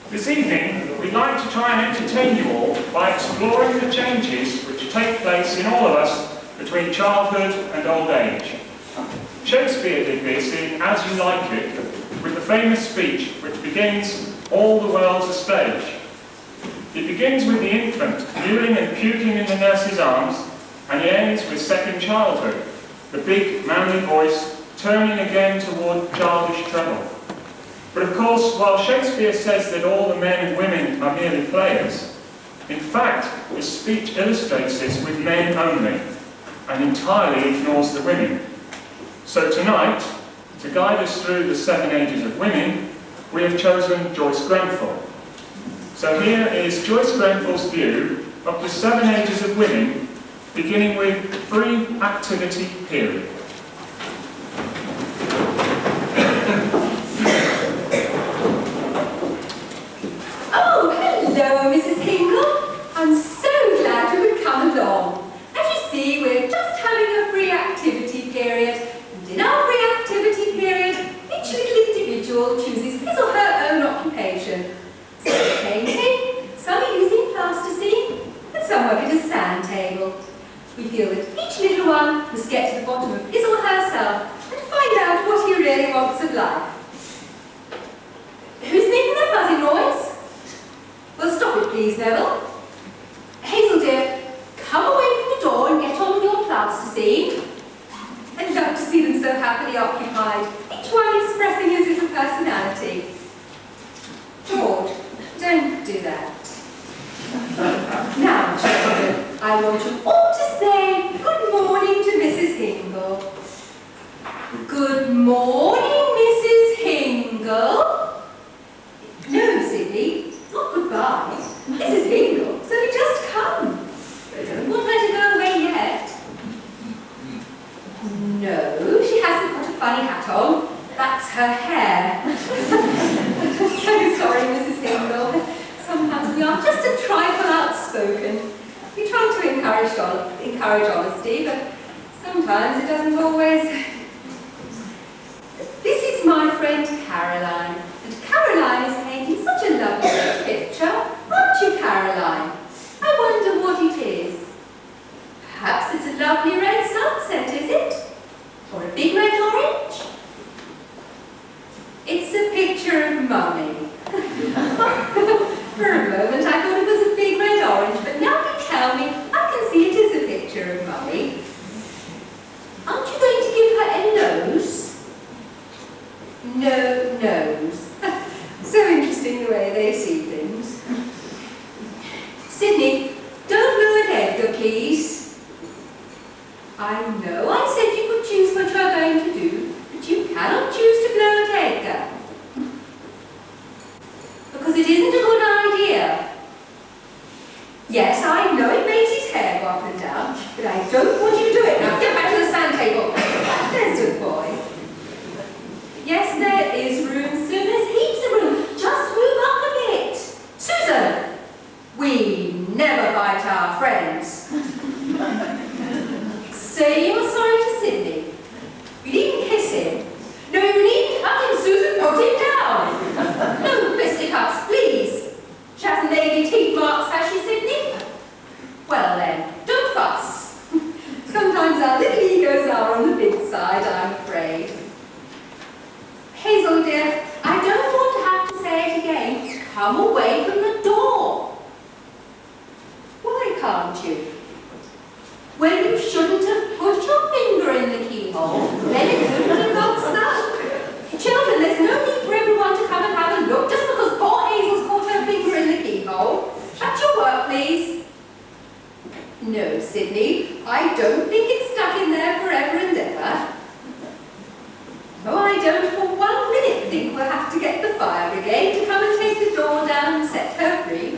This evening, we'd like to try and entertain you all by exploring the changes which take place in all of us between childhood and old age. Shakespeare did this in As You Like It, with the famous speech which begins, "All the world's a stage." It begins with the infant mewling and puking in the nurse's arms, and it ends with second childhood, the big manly voice turning again toward childish treble. But of course, while Shakespeare says that all the men and women are merely players, in fact, his speech illustrates this with men only, and entirely ignores the women. So tonight, to guide us through the 7 ages of women, we have chosen Joyce Grenfell. So here is Joyce Grenfell's view of the 7 ages of women, beginning with free activity period. Oh, hello, Mrs. Hingle. I'm so glad you could come along. As you see, we're just having a free activity period. And in our free activity period, each little individual chooses his or her own occupation. Some are painting, some are using plasticine, and some work at a sand table. We feel that each little one must get to the bottom of his or herself and find out what he really wants of life. Who's making that buzzing noise? Well, stop it, please, Neville. Hazel, dear, come away from the door and get on with your plasticine. I'd love to see them so happily occupied, each one expressing his little personality. George, don't do that. Now, children, I want you all to say good morning to Mrs. Hingle. Good morning, Mrs. Hingle. No, Sydney, not goodbye. Mrs. Hingle, so we just come. I don't want her to go away yet. No, she hasn't got a funny hat on. That's her hair. I'm so sorry, Mrs. Hingle. Sometimes we are just a trifle outspoken. We try to encourage honesty, but sometimes it doesn't always. This is my friend Caroline, and Caroline is painting such a lovely red picture, aren't you, Caroline? I wonder what it is. Perhaps it's a lovely red sunset, is it? Or a big red orange? It's a picture of Mummy. For a moment I thought it was a big red orange, but now you tell me I can see it is a picture of Mummy. Aren't you going to give her a nose? No nose. So interesting the way they see things. Sydney, don't blow at Edgar, please. I know I said you could choose what you are going to do, but you cannot choose to blow at Edgar. Because it isn't a good idea. Yes, I know it makes his hair go up and down, but I don't want you to do it. Now get back to the sand table. There's a good boy. Yes, there is room, soon there's heaps of room. Just move up a bit. Susan! We never bite our friends. Say you're sorry to Sydney. You needn't kiss him. No, you needn't hug him, Susan. Put him down. No fisticuffs, please. She hasn't made any teeth marks, has she, Sydney? Well then, don't fuss. Sometimes our little egos are on the big side, I'm afraid. Hazel, dear, I don't want to have to say it again. Come away from the door. Why can't you? Well, you shouldn't have put your finger in the keyhole. Then it couldn't have got stuck. Children, there's no need for everyone to come and have a look just because poor Hazel's caught her finger in the keyhole. Shut your work, please. No, Sydney, I don't think it's stuck in there forever and ever. Oh, I don't for 1 minute think we'll have to get the fire brigade to come and take the door down and set her free.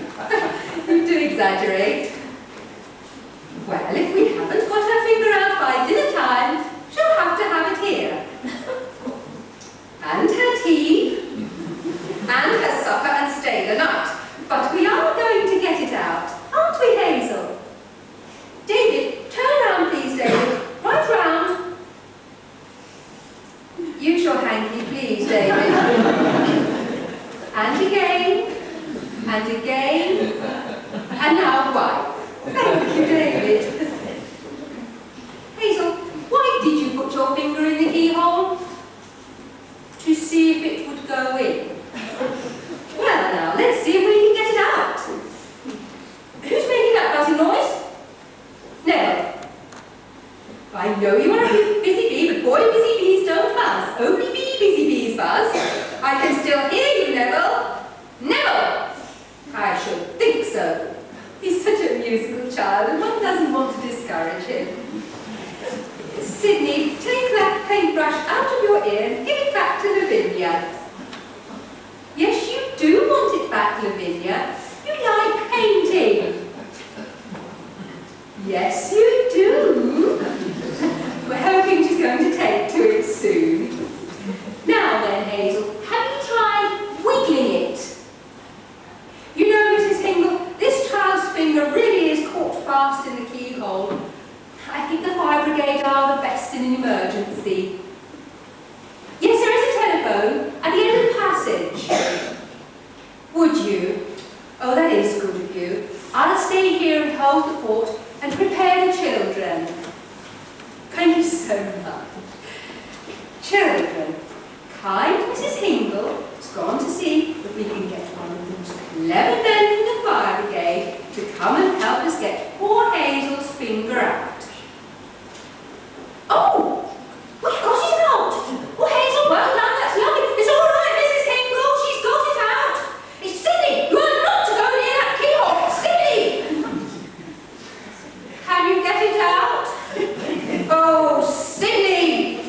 You do exaggerate. Well, if we haven't got her finger out by dinner time, she'll have to have it here. And her tea, and her supper, and stay the night. But we are going to get it out, aren't we, Hazel? David, turn around, please, David. Right round. Use your hanky, please, David. And again. and again, and now why? Thank you, David. Hazel, why did you put your finger in the keyhole? To see if it would go in. Well now, let's see if we can get it out. Who's making that buzzing noise? Neville. I know you are a busy bee, but boy, busy bees don't buzz. Only busy bees buzz. I can still hear you, Neville. Neville! I should think so. He's such a musical child, and one doesn't want to discourage him. Sydney, take that paintbrush out of your ear and give it back to Lavinia. Yes, you do want it back, Lavinia. You like painting. Yes, you do. We're hoping she's going to take to it soon. Now then, Hazel, have you tried wiggling it? You know, Mrs. Hingle, this child's finger really is caught fast in the keyhole. I think the fire brigade are the best in an emergency. Yes, there is a telephone at the end of the passage. Would you? Oh, that is good of you. I'll stay here and hold the fort and prepare the children. Thank you so much. Children, kind Mrs. Hingle has gone to see if we can get one of those clever men from the fire brigade to come and help us get poor Hazel's finger out. Oh! We've got it out! Oh, Hazel, well done, that's lovely. It's all right, Mrs. Hingle, she's got it out. It's Sydney, you are not to go near that keyhole. Sydney! Can you get it out? Oh, Sydney!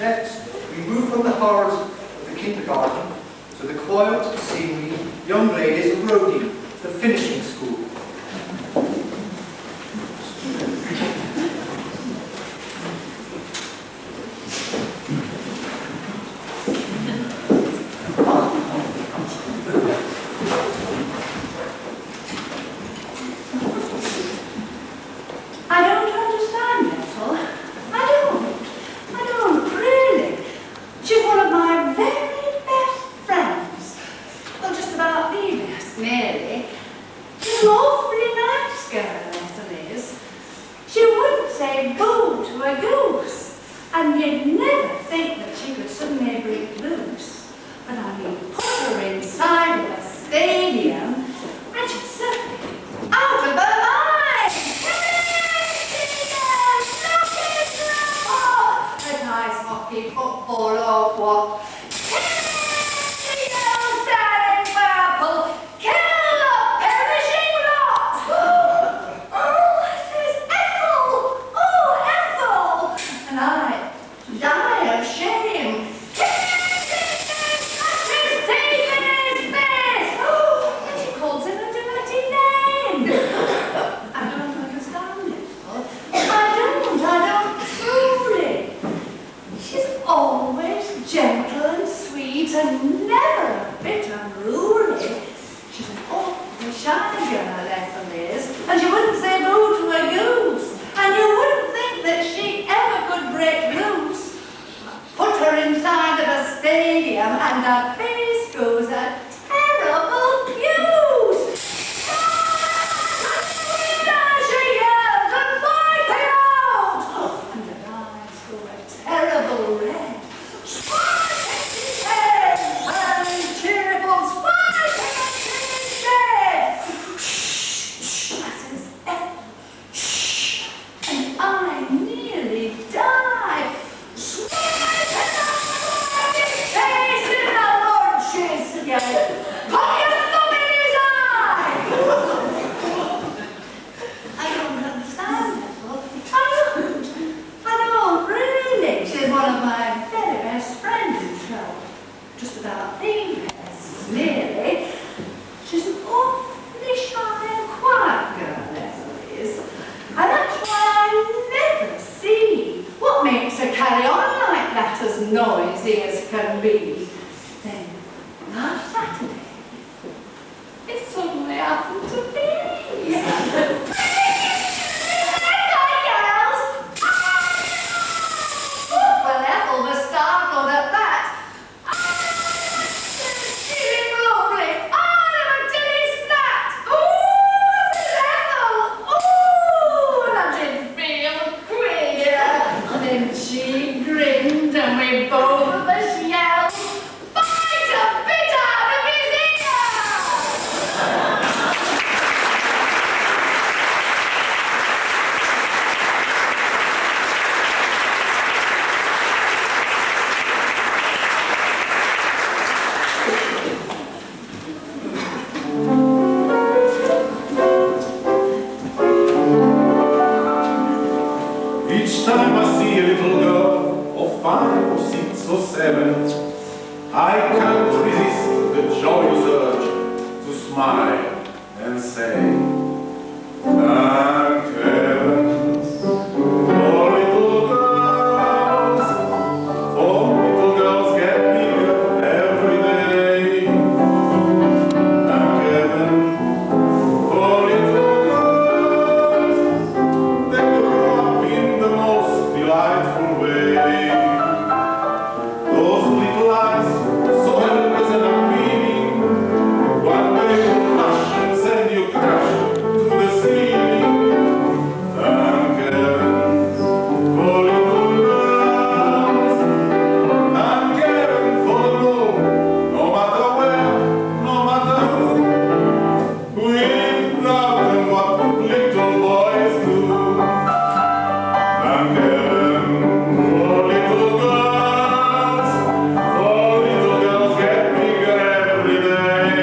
Next, we move from the horrors of the kindergarten to the quiet, scenery, young ladies of Roding, the finishing school. I don't understand, Ethel. I don't really. She's one of my very best friends. Well, just about the best, really. She's an awfully nice girl, Ethel is. She wouldn't say go to a goose, and you'd never think that she could suddenly break loose. But I mean, put her inside of a stadium, and she'd certainly be out of her mind. Ice hockey, football, or what? Standing purple, kill the perishing lot! Oh, says Ethel! Oh, Ethel! And I die of shame. And she calls him a dirty name. I don't understand it. I don't truly. She's always gentle and sweet and never a bit unruly. She's an awfully shy girl, Ethel is, and she wouldn't say boo to a goose, and you wouldn't think that she ever could break loose. Put her inside of a stadium and her face goes a terrible use. She yells and wipes out, and her eyes go a terrible red. Spike and cheerful spike and shh, I says, Ethel, shh, and I nearly die. Spike and face in the lunches again. Put your thumb in his eye. I don't understand, Ethel. I don't really. She's one of my very best friends, well, just about the best, nearly. She's an awfully shy and quiet girl, Ethel is. And that's why I never see what makes her carry on like that, as noisy as can be. Then, last Saturday, it suddenly happened to me. Well, Ethel was startled at that. Feeling lovely. I'm a dilly snap. Ooh, Ethel. Ooh, and I did feel queer. And then she grinned and we both of us yelled, "Bite a bit out of his ear!" Each time I see a little girl of 5 or 6 or 7, I can't resist the joyous urge to smile and say, thank heavens for little girls, for little girls get bigger every day. Thank heaven for little girls, they grow up in the most delightful way. Those little eyes, so helpless and unmeaning, one day will flash and send you crash to the ceiling. Thank heavens for little girls. Thank heaven for the moon, no matter where, no matter who. Without them, what would little boys do? Thank heaven for little girls, for little girls get bigger every day.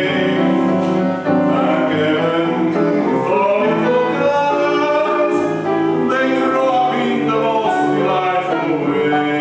Thank heaven for little girls, they grow up in the most delightful way.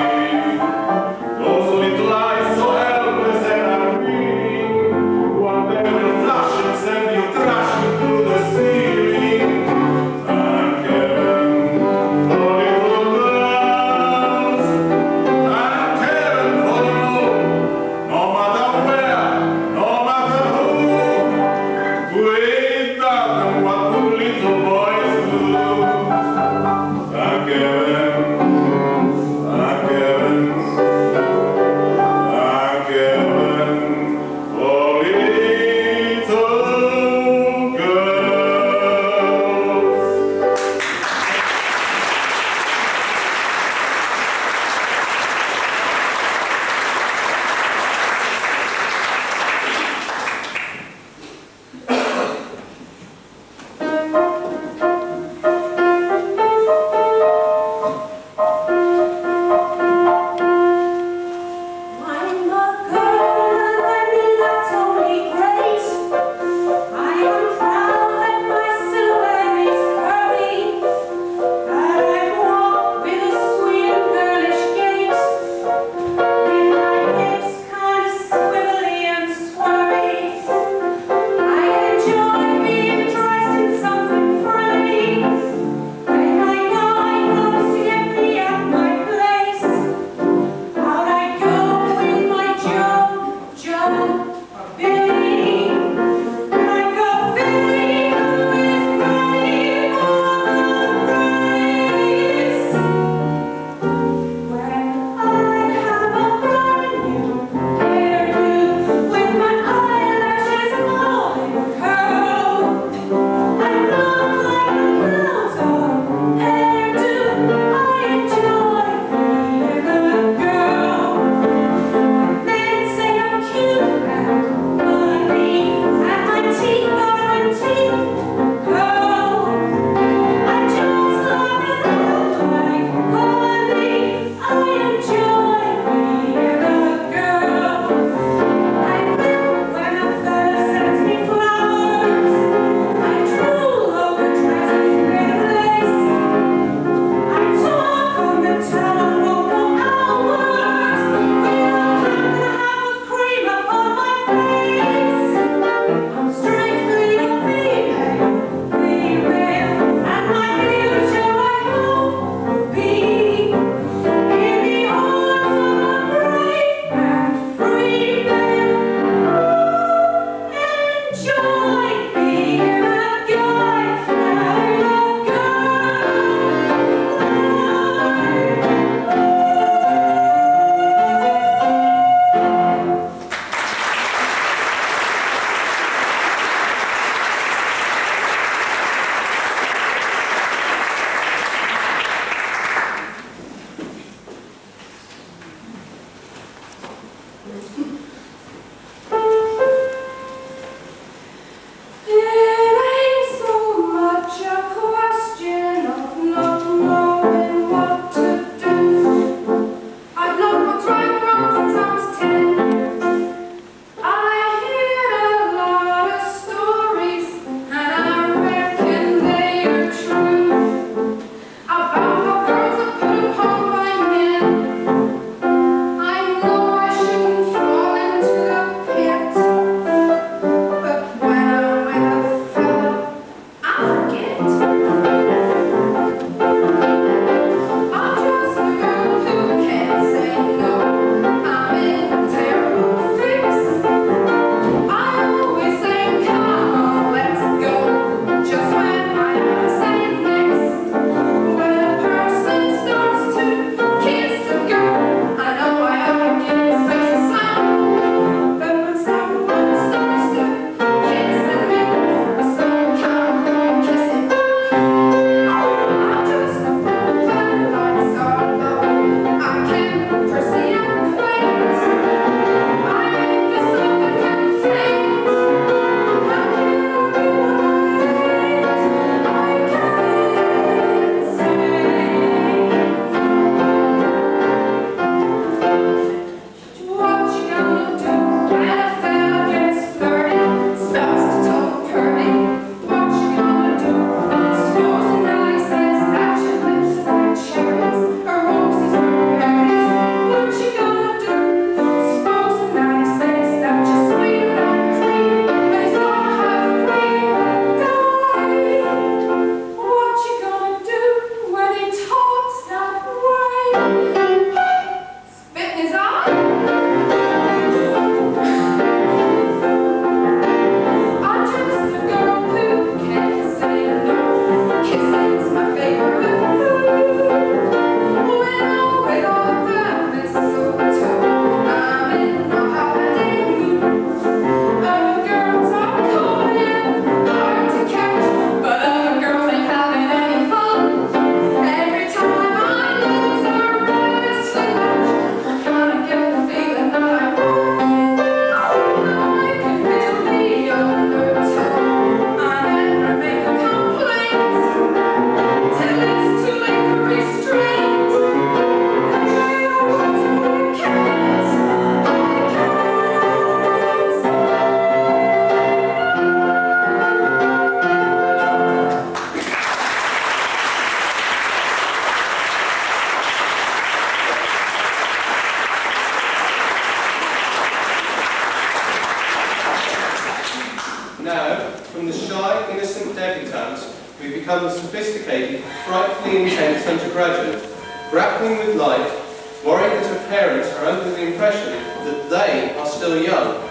become the sophisticated, frightfully intense undergraduate, grappling with life, worried that her parents are under the impression that they are still young.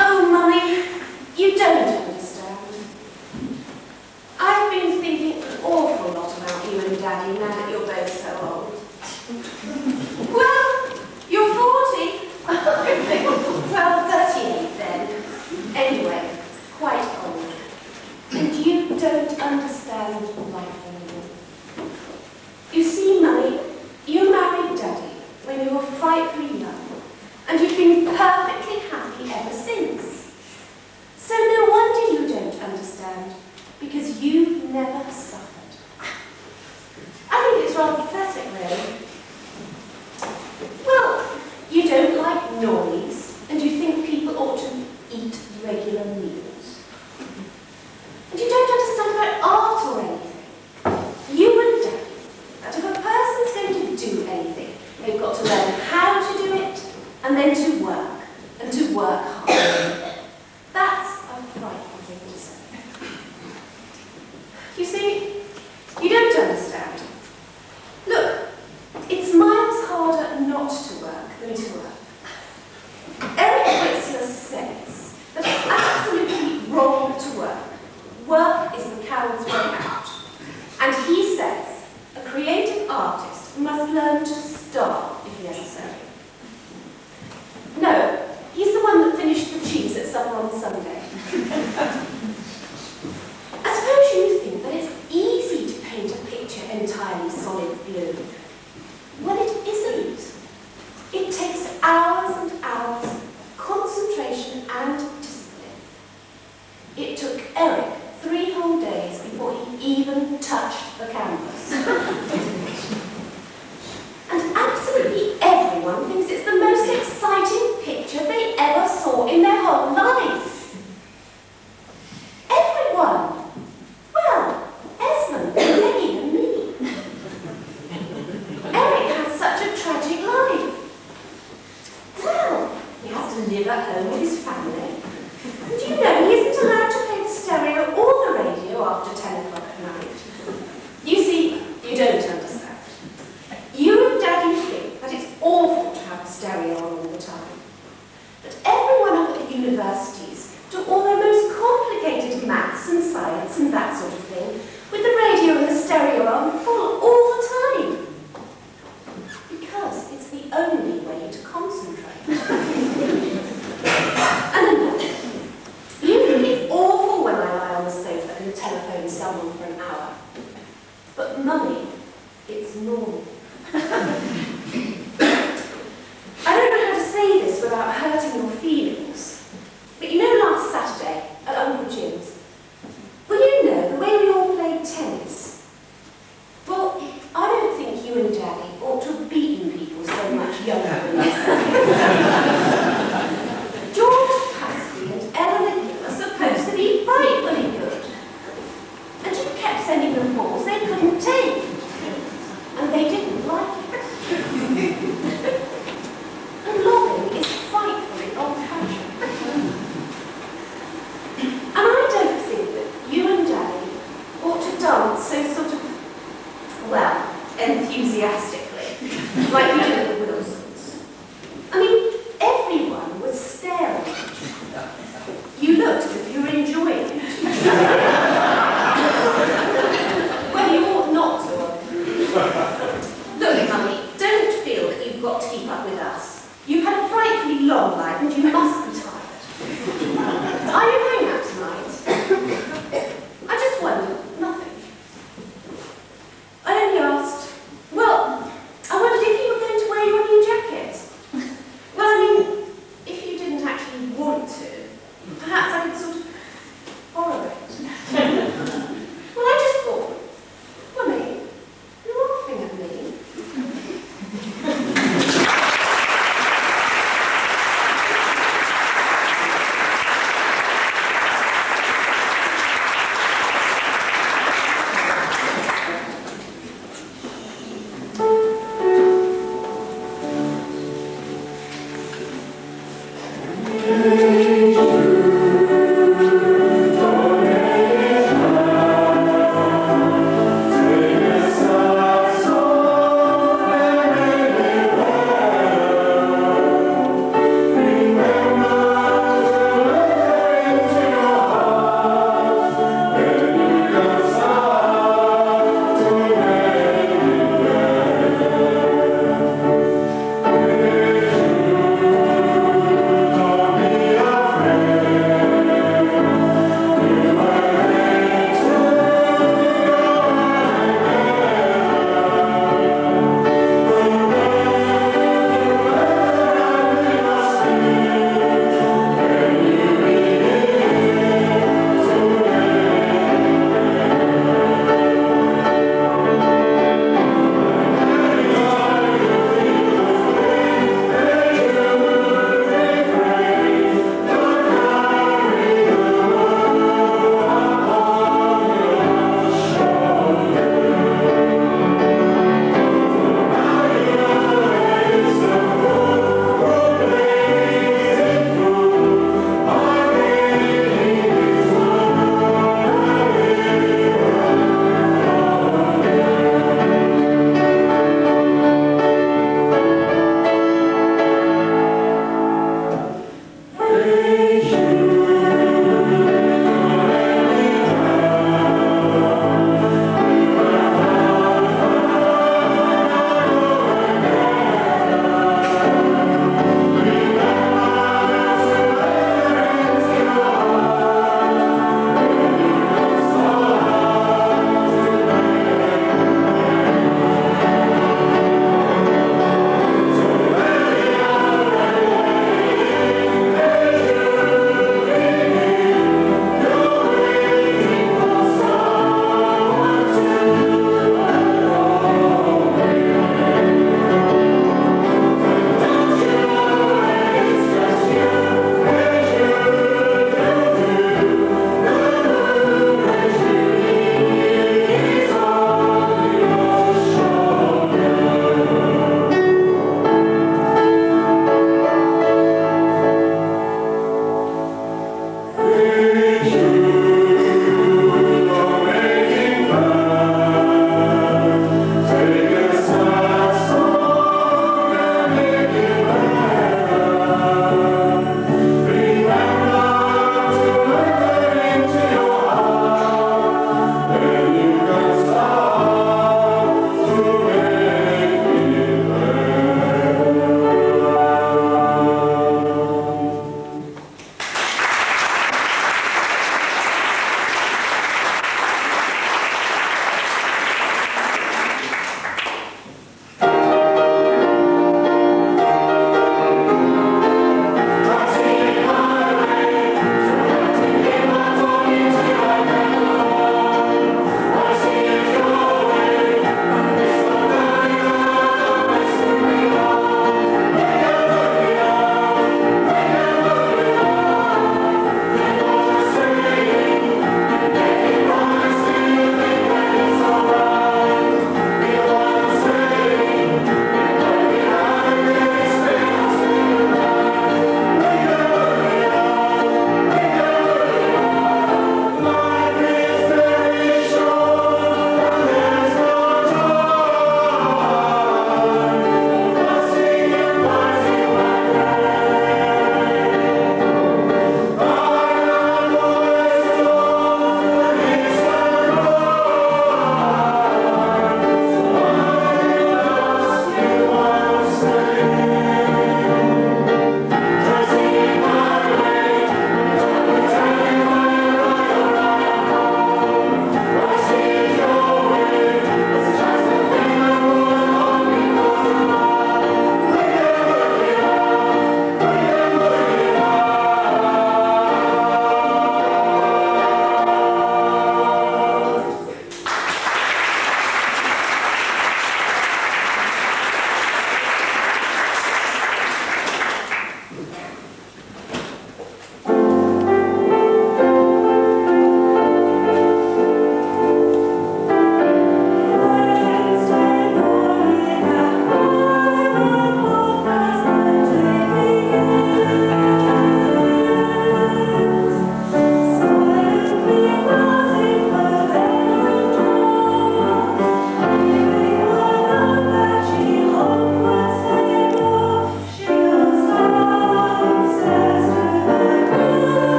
Oh, Mummy, you don't understand. I've been thinking an awful lot about you and Daddy now that you're both so old. Well, you're 40. Well, 38 then. Anyway, quite old. And you don't understand life anymore. You see, Mummy, you married Daddy when you were frightfully young. And you've been perfectly happy ever since. So no wonder you don't understand, because you've never suffered. I think it's rather pathetic, really. Well, you don't like noise, and you think people ought to eat regular meals. And you don't understand about art or anything. You and Daddy, that if a person's going to do anything, they've got to learn how to do it, and then to work, and to work hard. That's a frightful thing to say. You see, you don't understand. Look, it's miles harder not to work than to work. Eric Whitzer says that it's absolutely wrong to work. Work is the coward's way out. And he says a creative artist must learn to starve if necessary. No, he's the one that finished the cheese at supper on Sunday. I suppose you think that it's easy to paint a picture entirely solid blue. Well, it isn't. It takes hours and hours of concentration and discipline. It took Eric 3 whole days before he even touched the canvas. And absolutely everyone thinks it's the most exciting picture they ever saw in their whole lives. Everyone. Well, Esmond, Peggy and me. Eric has such a tragic life. Well, he has to live at home with his family. And you know he isn't allowed to play the stereo or the radio after 10 o'clock at night. You see, you don't understand. You and Daddy think that it's awful to have the stereo on all the time. But everyone up at the universities do all their most complicated maths and science and that sort of thing with the radio and the stereo on full all the time. Because it's the only way to concentrate. And another thing. You think it's awful when I lie on the sofa and telephone someone for an hour. But Mummy, it's normal. I don't know how to say this without hurting your feelings, but you know last Saturday at Uncle Jim's, well, you know, the way we all played tennis. Well, I don't think you and Daddy ought to have beaten people so much younger than yourself. George Pasty and Ellen and you are supposed to be frightfully good. And you kept sending them balls they couldn't take. And they didn't like it. And lobbing is frightfully old-fashioned. And I don't think that you and Daddy ought to dance so sort of, well, enthusiastically, like you did at the Wilsons. I mean, everyone was staring at you. You looked as if you were enjoying it. Well, you ought not to. Look, Mummy, don't feel that you've got to keep up with us. You've had a frightfully long life and you must be tired. Are you going out tonight? I just wondered. Nothing. I only asked. Well, I wondered if you were going to wear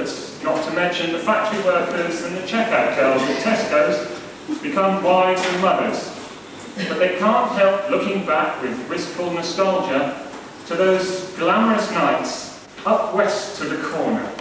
others, not to mention the factory workers and the checkout girls at Tesco's, become wives and mothers. But they can't help looking back with wistful nostalgia to those glamorous nights up west to the corner.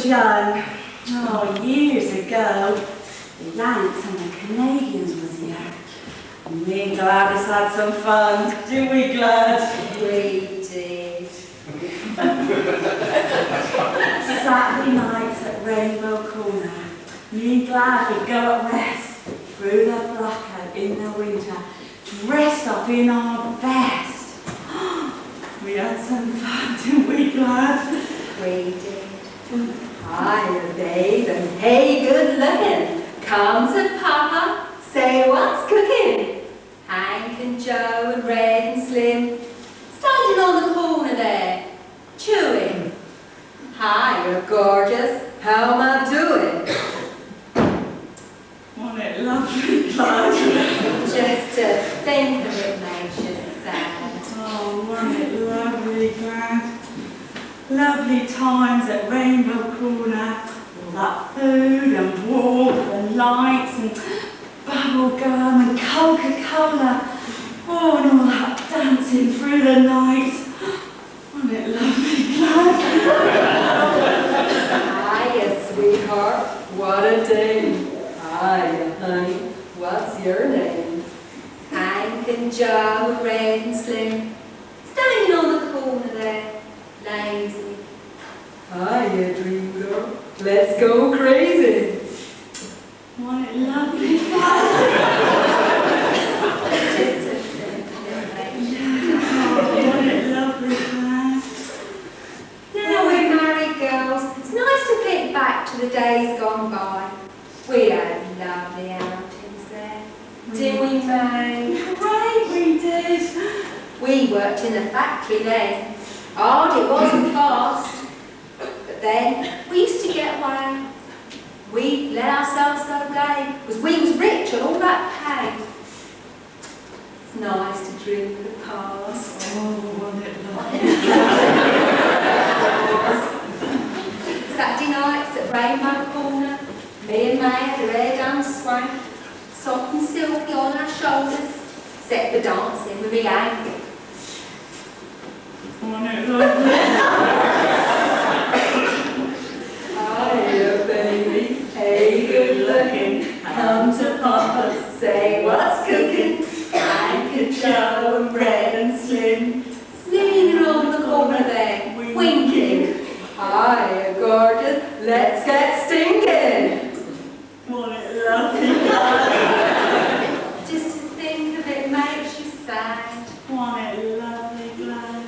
Young, years ago, the Yanks and the Canadians was here. Me and Gladys had some fun, didn't we, Glad? We did. Saturday nights at Rainbow Corner, me and Glad would go up west, through the blackout in the winter, dressed up in our best. We had some fun, didn't we, Glad? We did. Hiya, babe, and hey, good looking. Come to Papa, say what's cooking. Hank and Joe and Red and Slim, standing on the corner there, chewing. Hiya, gorgeous, how am I doing? Wasn't it lovely, Glad? Just to think of it makes you sad. Oh, wasn't it lovely, Glad? Lovely times at Rainbow Corner, all that food and warmth and lights and bubble gum and Coca-Cola, oh, and all that dancing through the night. Wasn't it lovely, Glad? Hiya, sweetheart, what a day. Hiya, honey, what's your name? Hank and Joe, Red and Slim, standing on the corner there, lazy. Hiya, dream girl, let's go crazy. Wasn't it lovely, Wasn't it lovely, Glad? Now we're married girls, it's nice to think back to the days gone by. We had lovely outings there, didn't we, May? Great, we did. We worked in the factory then. Hard, it wasn't fast. But then, we used to get away. We let ourselves go gay, because we was rich on all that pay. It's nice to dream of the past. Oh, wasn't it lovely? Saturday nights at Rainbow Corner, me and May had her hair done swank, soft and silky on our shoulders, set the dancing with me Hank. Wasn't it lovely? Hiya, baby, hey, good looking, come to Papa, say what's cooking. Hank and Joe and Red and Slim, leaning on the corner there, winking. Hiya, gorgeous, let's get stinking. Wasn't it lovely? Just to think of it makes you sad. Wasn't it lovely, Glad?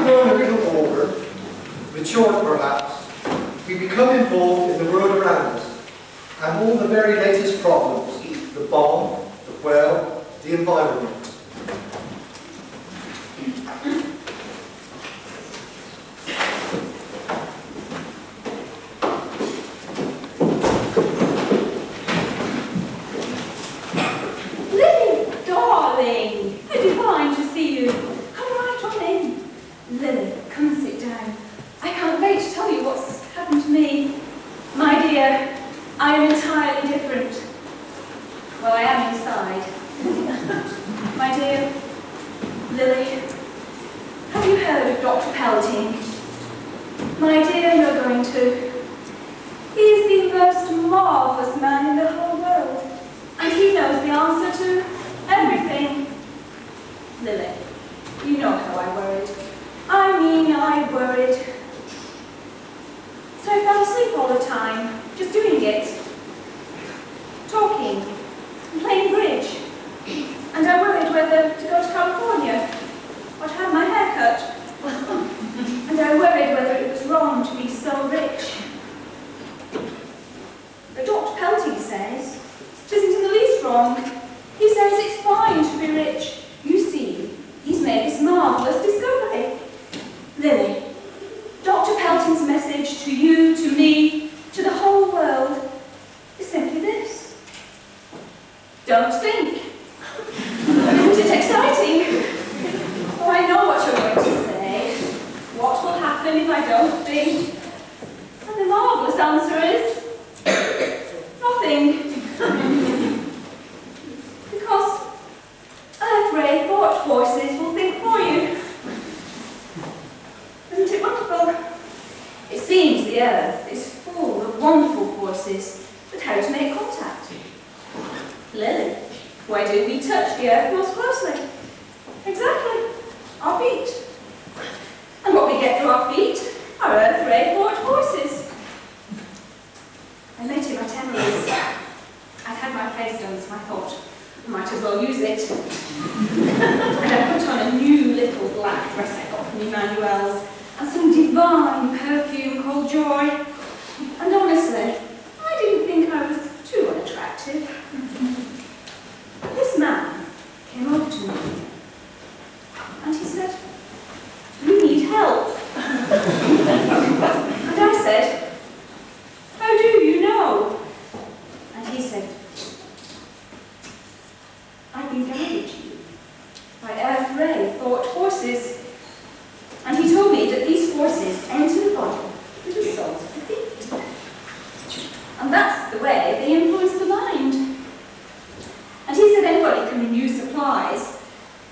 grown a little older, matured perhaps, we become involved in the world around us and all the very latest problems, the bomb, the well, the environment. Lily, darling, how divine to see you. Come right on in. Lily, come and sit down. I can't wait to tell you what's happened to me. My dear, I am entirely different. Well, I am inside. My dear, Lily, have you heard of Dr. Pelting? My dear, you're going to. He is the most marvellous man in the whole world, and he knows the answer to everything. Lily, you know how I worried. I worried. So I fell asleep all the time, just doing it. Talking, and playing bridge. And I worried whether to go to California, or to have my hair cut. And I worried whether it was wrong to be so rich. But Dr. Pelting says it isn't in the least wrong. He says it's fine to be rich. You see, he's made this marvellous discovery. Lily, Dr. Pelting's message to you, to me, to the whole world is simply this. Don't think. Isn't it exciting? Oh, I know what you're going to say. What will happen if I don't think? And the marvellous answer is nothing. Because Earth-ray thought forces will think for you. Isn't it wonderful? It seems the Earth is full of wonderful forces, but how to make contact? Lily, why do we touch the Earth most closely? Exactly, our feet. And what we get through our feet are Earth-ray thought forces. I laid in my tennis. I'd had my face done, so I thought I might as well use it. And I put on a new little black dress I got from Emmanuel's, and some divine perfume called Joy. And honestly, I didn't think I was too unattractive. This man came over to me, and he said, "You need help." And I said, "How do you know?" And he said, "I've been guided to you by Earth-ray thought forces." And he told me that these forces enter the body with the soles of the feet. And that's the way they influence the mind. And he said anybody can use supplies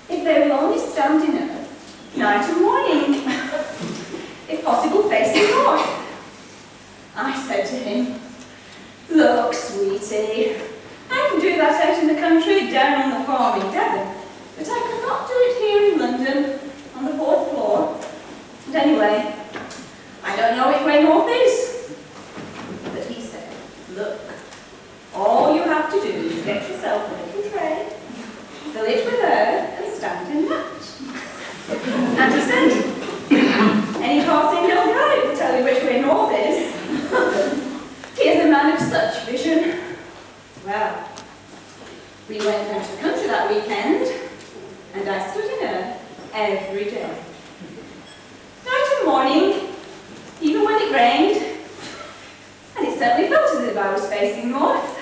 if they will only stand in earth night and morning, if possible facing north. I said to him, "Look, sweetie, I can do that out in the country down on the farm in Devon, but I could not do it here in London on the 4th floor. And anyway, I don't know which way north is." But he said, "Look, all you have to do is get yourself a little tray, fill it with earth, and stand in that." And he said, "Any passing little guide will tell you which way north is." He is a man of such vision. Well, we went down to the country that weekend, and I stood in earth every day. Night and morning, even when it rained, and it certainly felt as if I was facing north.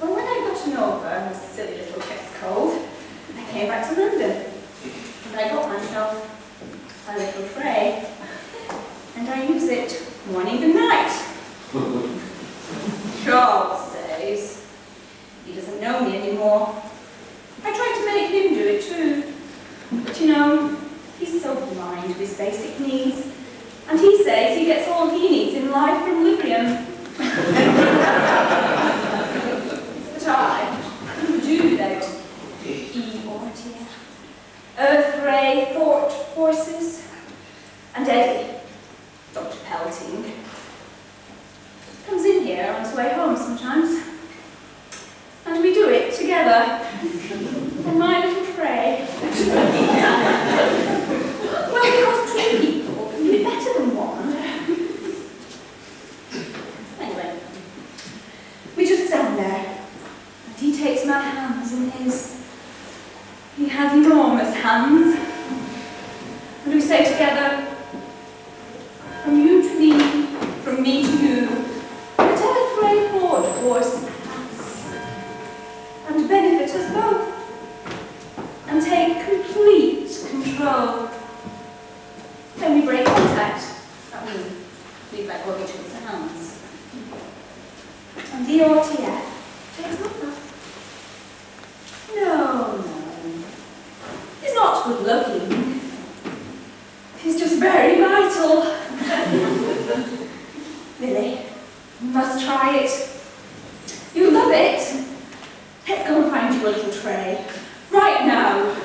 Well, when I got over my silly little chest cold, I came back to London, and I got myself a little tray, and I use it morning and night. Charles says he doesn't know me anymore. I tried to make him do it too, but you know, he's so blind to his basic needs, and he says he gets all he needs in life from Librium. But I couldn't do without E-Ortia, Earth-ray thought forces, and Eddie, Dr. Pelting, comes in here on his way home sometimes, and we do it together on my little tray. say together, from you to me, from me to you, whatever thread forward course pass, and benefit us both, and take complete control. When we break contact, that means we let go of each other's hands. And the RTF takes over. No. He's not good looking. He's just very vital. Lily, you must try it. You'll love it. Let's go and find you a little tray. Right now.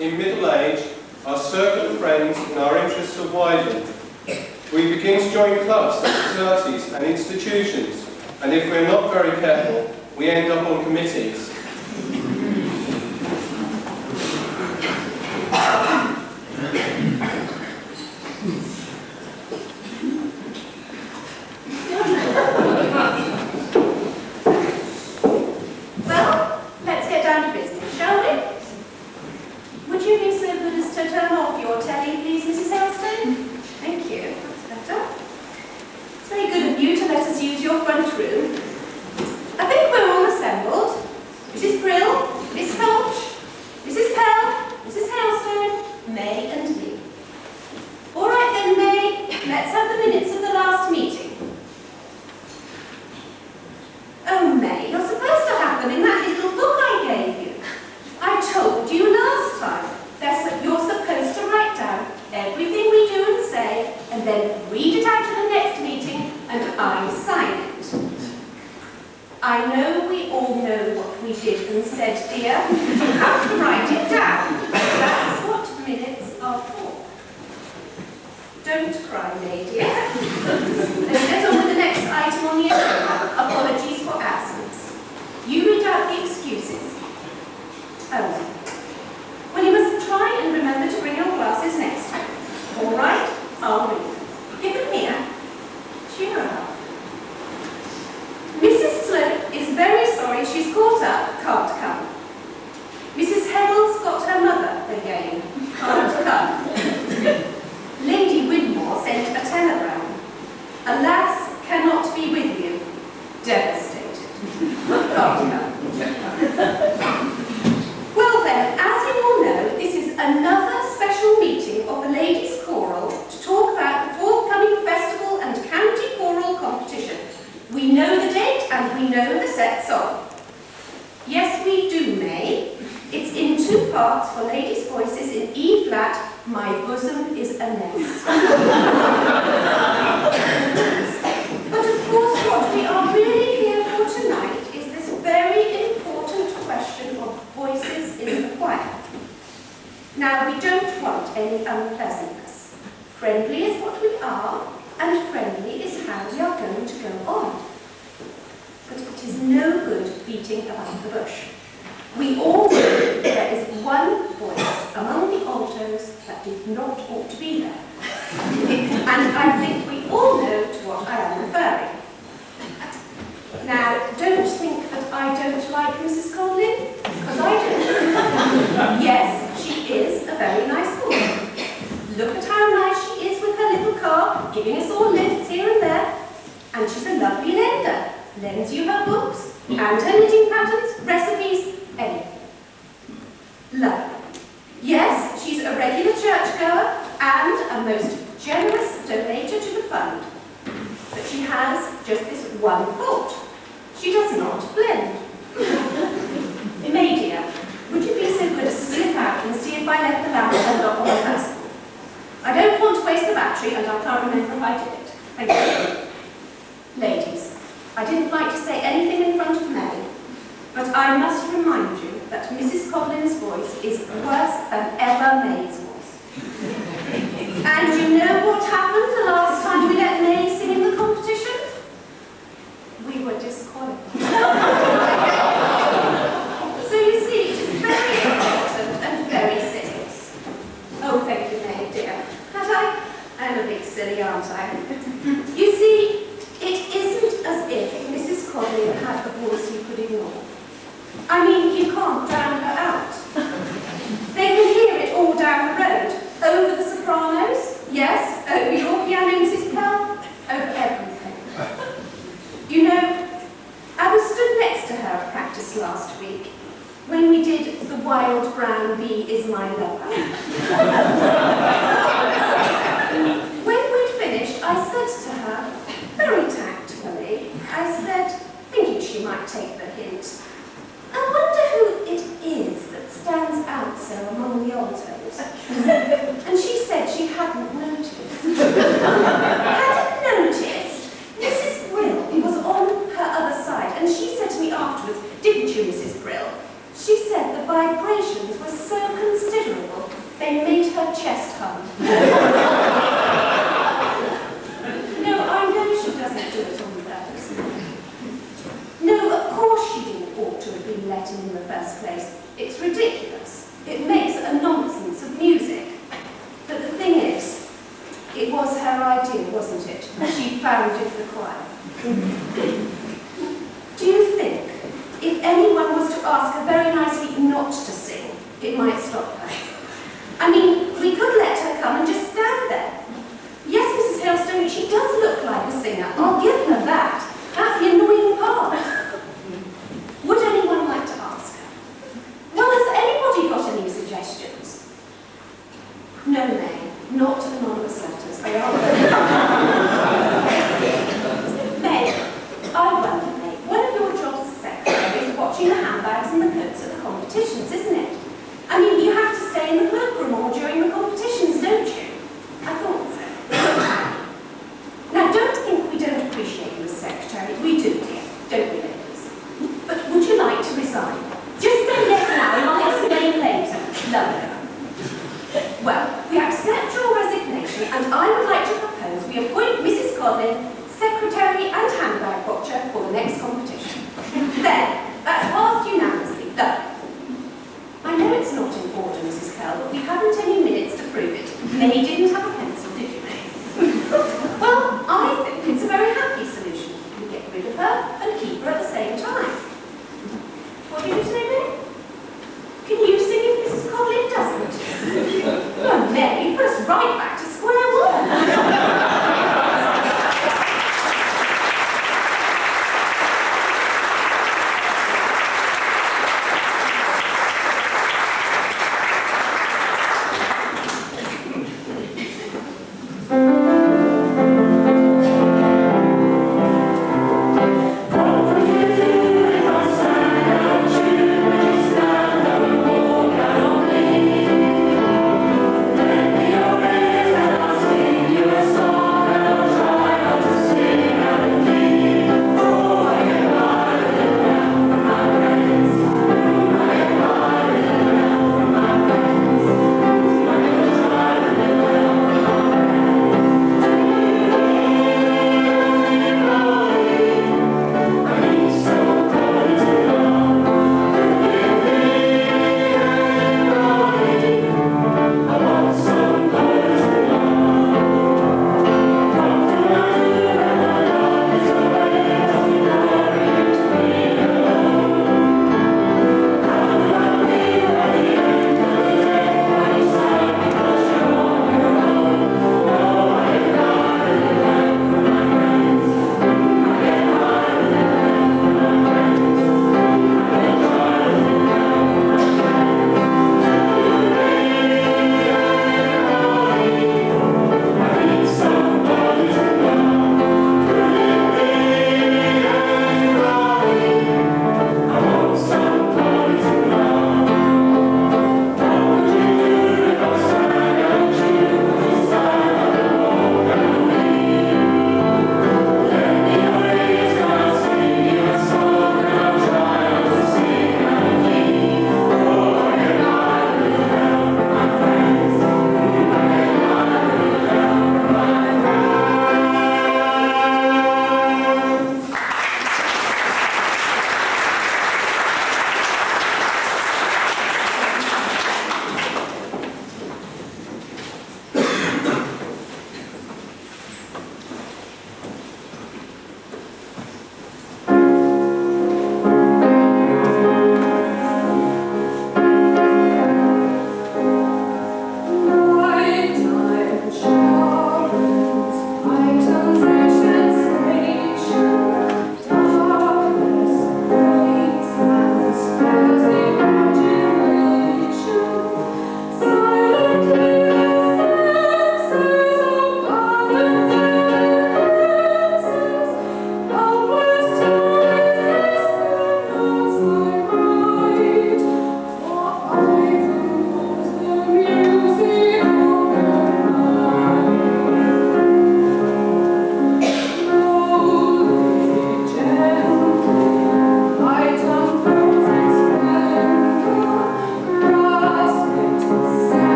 in middle age, our circle of friends and our interests have widened. We begin to join clubs, societies and institutions, and if we're not very careful, we end up on committees. Well, let's get down to business, shall we? Would you be so good as to turn off your telly, please, Mrs. Helston? Thank you. That's better. It's very good of you to let us use your front room. I think we're all assembled. Mrs. Brill, Miss Hodge, Mrs. Pell, Mrs. Helston, May and me. All right then, May, let's have the minutes of the last meeting. Oh, May, you're supposed to have them in that little book I gave you. I told you last time that you're supposed to write down everything we do and say, and then read it out at the next meeting, and I sign it. I know we all know what we did and said, dear. You have to write it down. That's what minutes are for. Don't cry, May, dear. Let's get on with the next item on the agenda. Apologies for absence. You read out the excuses. Oh. Well, you must try and remember to bring your glasses next time. All right? I'll read them. Give them here. Cheer up. Mrs. Slope is very sorry she's caught up, can't come. Mrs. Heddle's got her mother again, can't come. Lady Widmore My bosom is a nest. But of course, what we are really here for tonight is this very important question of voices in the choir. Now, we don't want any unpleasantness. Friendly is what we are, and friendly is how we are going to go on. But it is no good beating about the bush. We all know there is one voice among the altos that did not ought to be there. And I think we all know to what I am referring. Now, don't think that I don't like Mrs. Conlin, because I do. Yes, she is a very nice woman. Look at how nice she is with her little car, giving us all lifts here and there. And she's a lovely lender. Lends you her books, and her knitting patterns, recipes, anything. Lovely. Yes, she's a regular churchgoer and a most generous donator to the fund. But she has just this one fault. She does not blend. May dear, would you be so good as to slip out and see if I left the lamp turned off on my person? I don't want to waste the battery, and I can't remember if I did it. Thank you. Ladies, I didn't like to say anything in front of May, but I must remind you that Mrs. Codlin's voice is worse than ever May's voice. And you know what happened the last time we let May sing in the competition? We were disqualified. So you see, it is very important and very serious. Oh, thank you, May, dear. Had I? I'm a big silly, aren't I? You see, it isn't as if Mrs. Codlin had a voice you could ignore. I mean, you can't drown her out. They can hear it all down the road, over the sopranos, yes, over your piano, Mrs. Pell, over everything. You know, I was stood next to her at practice last week when we did The Wild Brown Bee Is My Lover. When we'd finished, I said to her, very tactfully, I said, thinking she might take the hint, I wonder who it is that stands out so among the altos. And she said she hadn't noticed. Hadn't noticed? Mrs. Brill was on her other side, and she said to me afterwards, didn't you, Mrs. Brill? She said the vibrations were so considerable, they made her chest hum. No, I know she doesn't do it on purpose. No, of course she didn't ought to have been let in the first place. It's ridiculous. It makes a nonsense of music. But the thing is, it was her idea, wasn't it? She founded the choir. Do you think, if anyone was to ask her very nicely not to sing, it might stop her? I mean, we could let her come and just stand there. Yes, Mrs. Hailstone, she does look like a singer. I'll give her that. That's the annoying part. Would anyone like to ask her? Well, has anybody got any suggestions? No, May, not anonymous letters. They are May, I wonder, May, one of your jobs as secretary is watching the handbags and the coats at the competitions, isn't it? I mean, you have to stay in the cloakroom all during the competitions, don't you? I thought so. Now, don't think we don't appreciate you as secretary. We do, dear, don't we, ladies? But would you like to resign? Just say yes now and I'll explain later. Lovely. Well, we accept your resignation and I would like to propose we appoint Mrs. Codlin secretary and handbag watcher for the next competition. There, that's passed unanimously. Lovely. I know it's not in order, Mrs. Kell, but we haven't any minutes to prove it. May didn't have a pencil, did you, May? Well, I think it's a very happy solution. We get rid of her and keep her at the same time. What did you say, May? Can you sing if Mrs. Codlin doesn't? Well, May, put us right back to square one.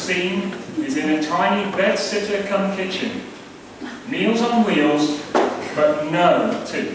scene is in a tiny bed-sitter-cum-kitchen. Meals on wheels, but no tea.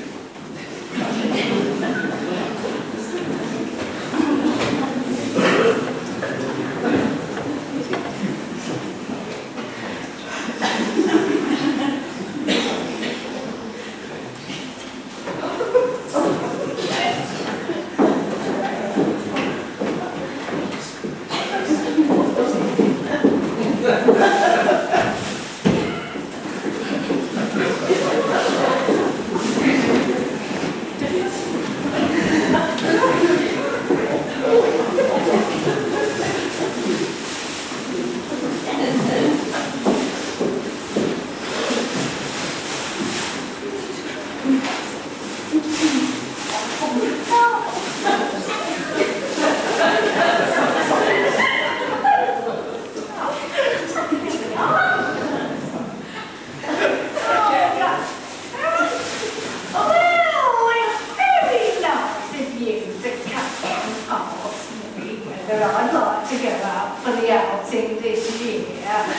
I'd like to go out for the outing this year, but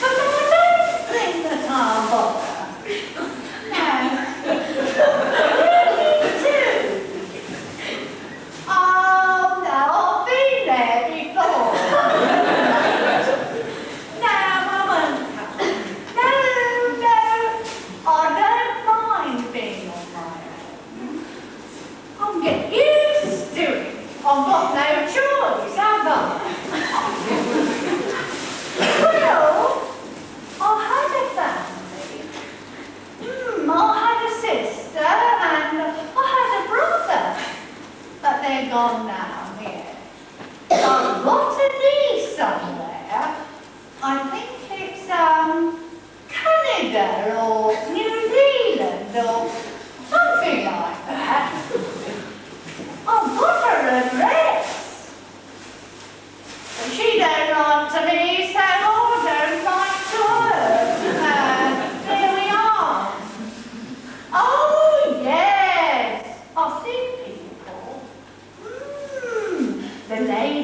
I don't think that I'll bother. No. Oh, no, I've been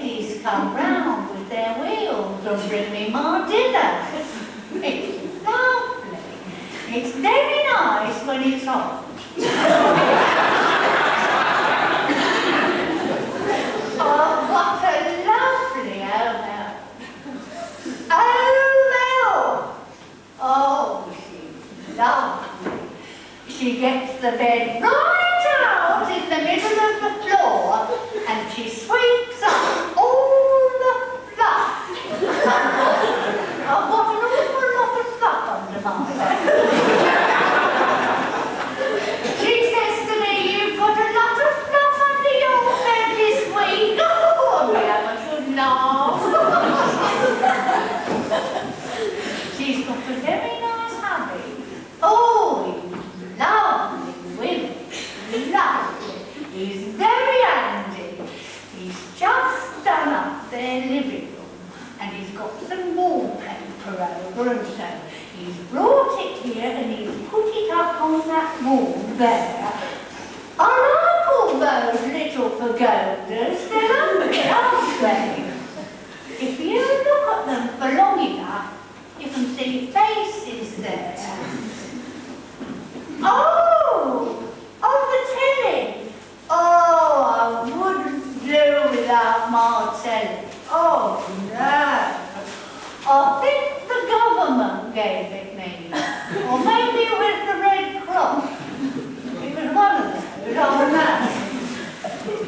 ladies come round with their wheels and bring me my dinner. It's lovely. It's very nice when it's hot. Oh, what a lovely old. Oh, oh, she's lovely. She gets the bed right out in the middle of the floor and she sweeps up all the fluff. I've got an awful lot of fluff under my bed. She says to me, "You've got a lot of fluff under your bed this week." Oh, we have a good laugh. She's got a very nice hubby. Oh, he's lovely women. Lovely. He's very handy. He's just done up their living room and he's got some wallpaper over and so he's brought it here and he's put it up on that wall there. I like all those little pagodas. They're lovely, aren't they? If you look at them for long enough, you can see faces there. Oh! On the telly! Oh, I wouldn't do without my telly. Oh, no. I think the government gave it me. Or maybe it was the Red Cross. It was one of those, I don't know.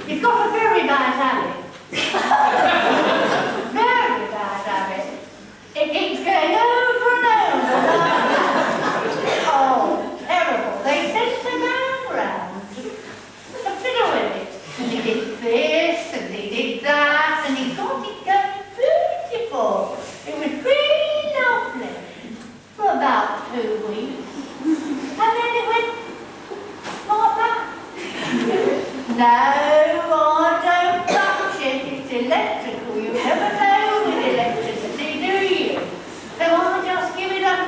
It's got a very bad habit. Very bad habit. It keeps going over and over. Oh, terrible. They sent a man round to fiddle with it. And he did this, and he did that, and he got it going beautiful. It was really lovely for about 2 weeks. And then it went like that. No, I don't touch it. It's electrical. You never know with electricity, do you? So I just give it up.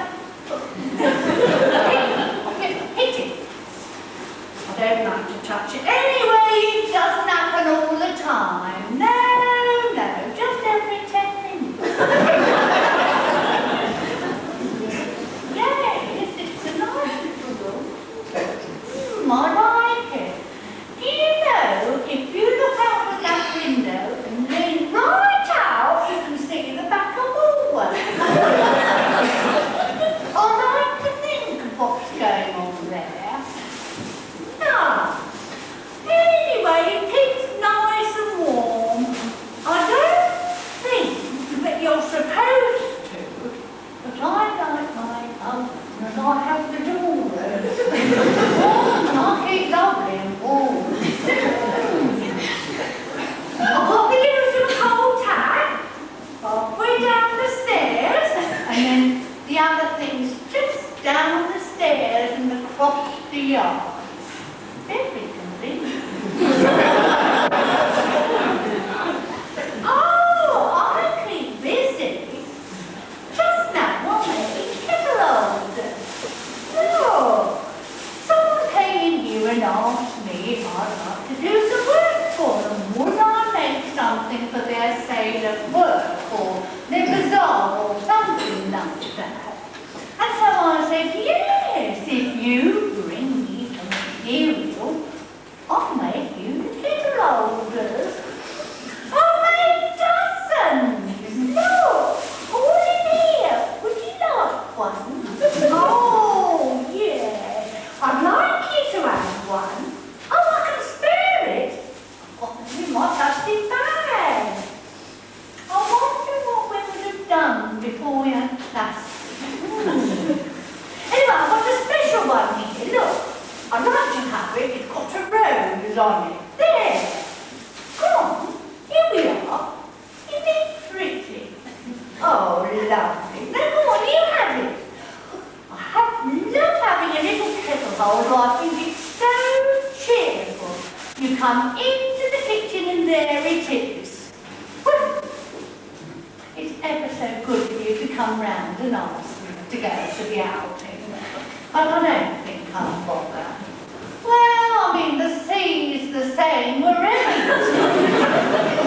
Hit it. I don't like to touch it. Anyway, it doesn't happen all the time. No, just every 10 minutes. Yes, it's a nice little room. I like it. Do you know, if you look out of that window and lean right out, you can see the back of Woolworths. I like to think of what's going on there. Now, anyway, it keeps nice and warm. I don't think that you're supposed to, but I like my husband and I have the door and I keep lovely and warm. I've got the usual cold tag, halfway down the stairs, and then the other thing's just down the stairs and across the yard. Very convenient. Oh, I keep busy. Just now, I made kettle holders. No, someone came in here and asked me if I'd like to do some work for them. Would I make something for their sale at work or their bazaar or something like that? And so I said, yes, if you bring me the material, I'll make you the kettle holders. I made dozens. Look, all in here. Would you like one? Oh, yeah. I'd like you to have one. Oh, I can spare it. Oh, in my plastic bag. I wonder what we would have done before we had plastic. Anyway, I've got a special one here. Look, I'd like to have it. It's got a rose on it. There. Come on. Here we are. Isn't it pretty? Oh, lovely. Now, come on, you have it. I love having a little kettle holder. I think it's so cheerful. You come into the kitchen and there it is. Well, it's ever so good of you to come round and ask me to go to the outing. But I don't think I'll bother. Well, I mean, the scene's the same wherever you